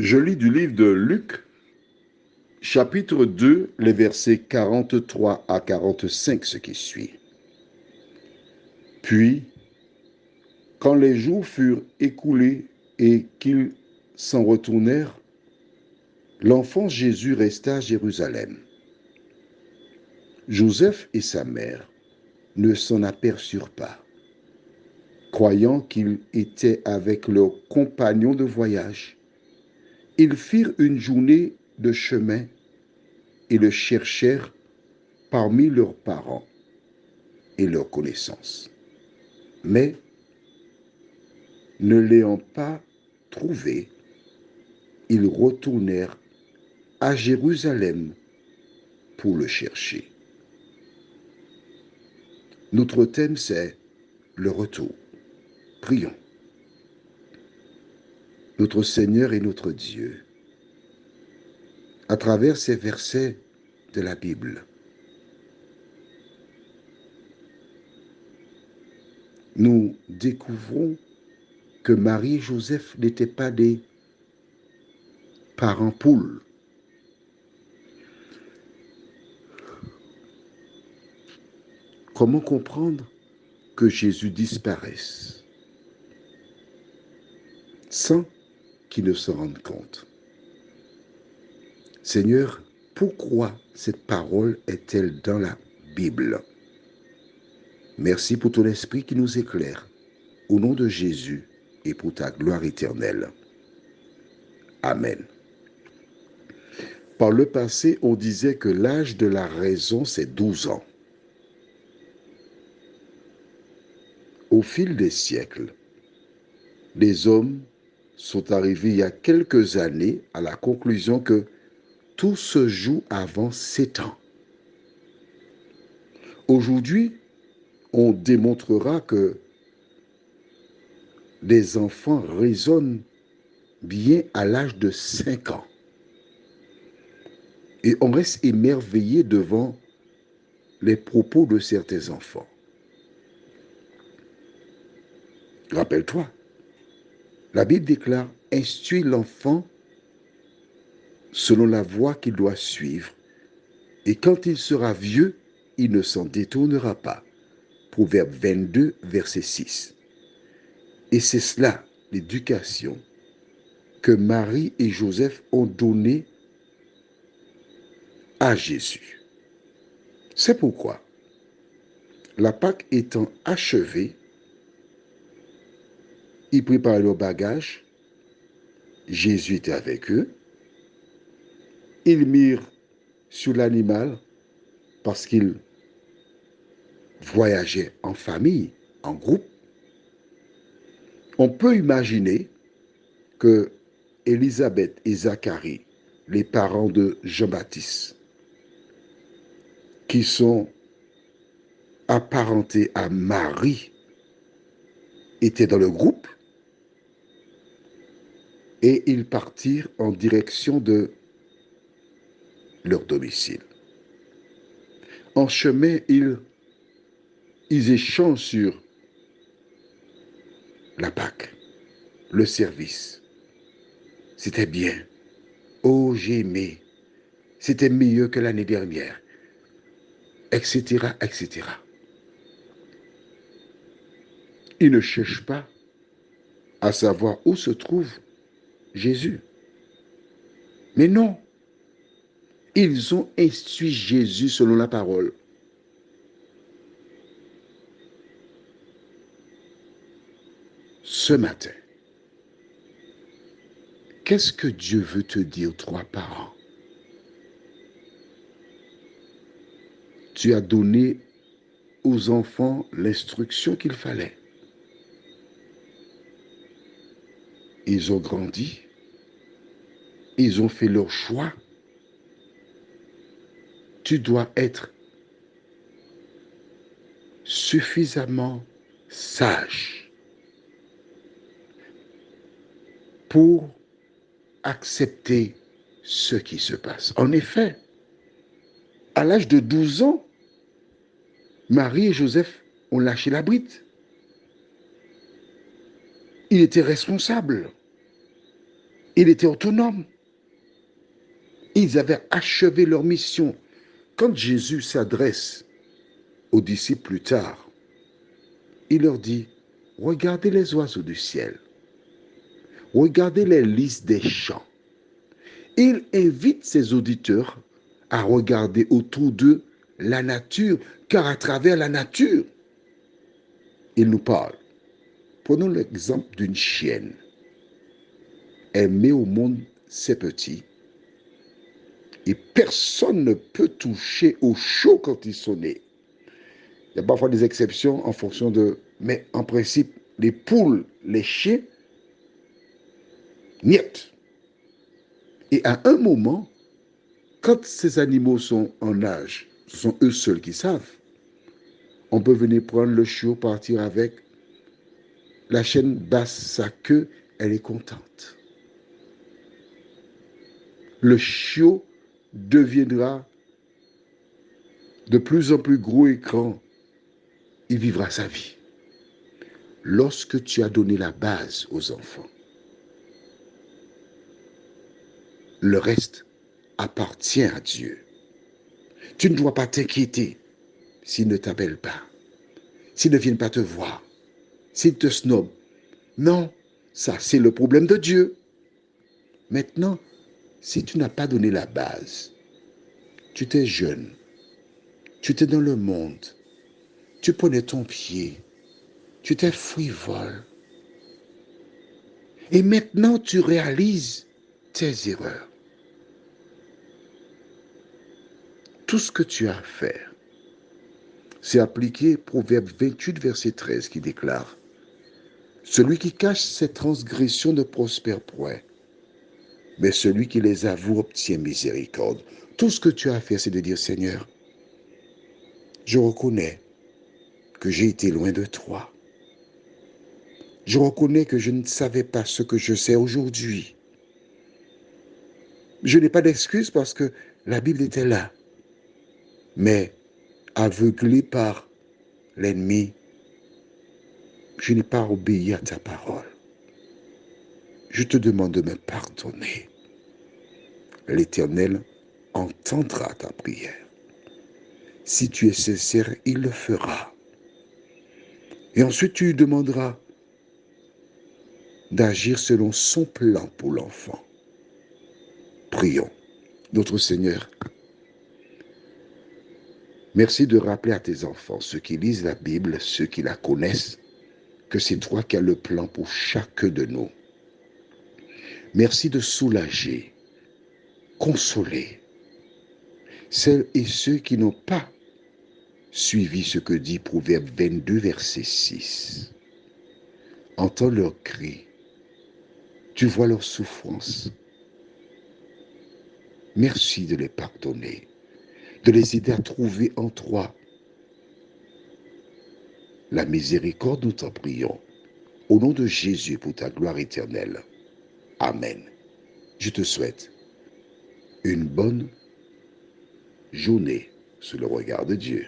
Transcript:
Je lis du livre de Luc, chapitre 2, les versets 43 à 45, ce qui suit. Puis, quand les jours furent écoulés et qu'ils s'en retournèrent, l'enfant Jésus resta à Jérusalem. Joseph et sa mère ne s'en aperçurent pas, croyant qu'il était avec leurs compagnons de voyage. Ils firent une journée de chemin et le cherchèrent parmi leurs parents et leurs connaissances. Mais, ne l'ayant pas trouvé, ils retournèrent à Jérusalem pour le chercher. Notre thème, c'est le retour. Prions. Notre Seigneur et notre Dieu, à travers ces versets de la Bible, nous découvrons que Marie et Joseph n'étaient pas des parents poules. Comment comprendre que Jésus disparaisse sans qu'ils ne se rendent compte? Seigneur, pourquoi cette parole est-elle dans la Bible? Merci pour ton esprit qui nous éclaire. Au nom de Jésus et pour ta gloire éternelle. Amen. Par le passé, on disait que l'âge de la raison, c'est 12 ans. Au fil des siècles, les hommes sont arrivés il y a quelques années à la conclusion que tout se joue avant 7 ans. Aujourd'hui, on démontrera que les enfants raisonnent bien à l'âge de 5 ans. Et on reste émerveillé devant les propos de certains enfants. Rappelle-toi, la Bible déclare « Instruis l'enfant selon la voie qu'il doit suivre, et quand il sera vieux, il ne s'en détournera pas. » Proverbe 22, verset 6. Et c'est cela, l'éducation, que Marie et Joseph ont donnée à Jésus. C'est pourquoi, la Pâque étant achevée, ils préparent leur bagage. Jésus était avec eux. Ils mirent sur l'animal parce qu'ils voyageaient en famille, en groupe. On peut imaginer que Élisabeth et Zacharie, les parents de Jean-Baptiste, qui sont apparentés à Marie, étaient dans le groupe et ils partirent en direction de leur domicile. En chemin, ils échangent sur la Pâque, le service. C'était bien. Oh, j'ai aimé. C'était mieux que l'année dernière. Etc., etc. Ils ne cherchent pas à savoir où se trouve Jésus. Mais non, ils ont instruit Jésus selon la parole. Ce matin, qu'est-ce que Dieu veut te dire, toi, parents? Tu as donné aux enfants l'instruction qu'il fallait. Ils ont grandi. Ils ont fait leur choix. Tu dois être suffisamment sage pour accepter ce qui se passe. En effet, à l'âge de 12 ans, Marie et Joseph ont lâché la bride. Il était responsable. Il était autonome. Ils avaient achevé leur mission. Quand Jésus s'adresse aux disciples plus tard, il leur dit, regardez les oiseaux du ciel, regardez les lys des champs. Il invite ses auditeurs à regarder autour d'eux la nature, car à travers la nature, il nous parle. Prenons l'exemple d'une chienne. Elle met au monde ses petits et personne ne peut toucher au chaud quand ils sont nés. Il y a parfois des exceptions en fonction de... Mais en principe, les poules, les chiens, niet. Et à un moment, quand ces animaux sont en âge, ce sont eux seuls qui savent. On peut venir prendre le chiot, partir avec. La chienne basse sa queue, elle est contente. Le chiot deviendra de plus en plus gros et grand. Il vivra sa vie. Lorsque tu as donné la base aux enfants, le reste appartient à Dieu. Tu ne dois pas t'inquiéter s'ils ne t'appellent pas, s'ils ne viennent pas te voir, s'ils te snobent. Non, ça c'est le problème de Dieu. Maintenant, si tu n'as pas donné la base, tu étais jeune, tu étais dans le monde, tu prenais ton pied, tu étais frivole. Et maintenant, tu réalises tes erreurs. Tout ce que tu as à faire, c'est appliquer Proverbe 28, verset 13 qui déclare « Celui qui cache ses transgressions ne prospère point, mais celui qui les avoue obtient miséricorde. » Tout ce que tu as à faire, c'est de dire « Seigneur, je reconnais que j'ai été loin de toi. Je reconnais que je ne savais pas ce que je sais aujourd'hui. Je n'ai pas d'excuse parce que la Bible était là. Mais aveuglé par l'ennemi, je n'ai pas obéi à ta parole. Je te demande de me pardonner. L'Éternel entendra ta prière. Si tu es sincère, il le fera. Et ensuite, tu lui demanderas d'agir selon son plan pour l'enfant. Prions. Notre Seigneur, merci de rappeler à tes enfants, ceux qui lisent la Bible, ceux qui la connaissent, que c'est toi qui as le plan pour chacun de nous. Merci de soulager, consoler celles et ceux qui n'ont pas suivi ce que dit Proverbe 22, verset 6. Entends leurs cris, tu vois leurs souffrances. Merci de les pardonner, de les aider à trouver en toi la miséricorde, nous t'en prions. Au nom de Jésus, pour ta gloire éternelle. Amen. Je te souhaite une bonne journée sous le regard de Dieu.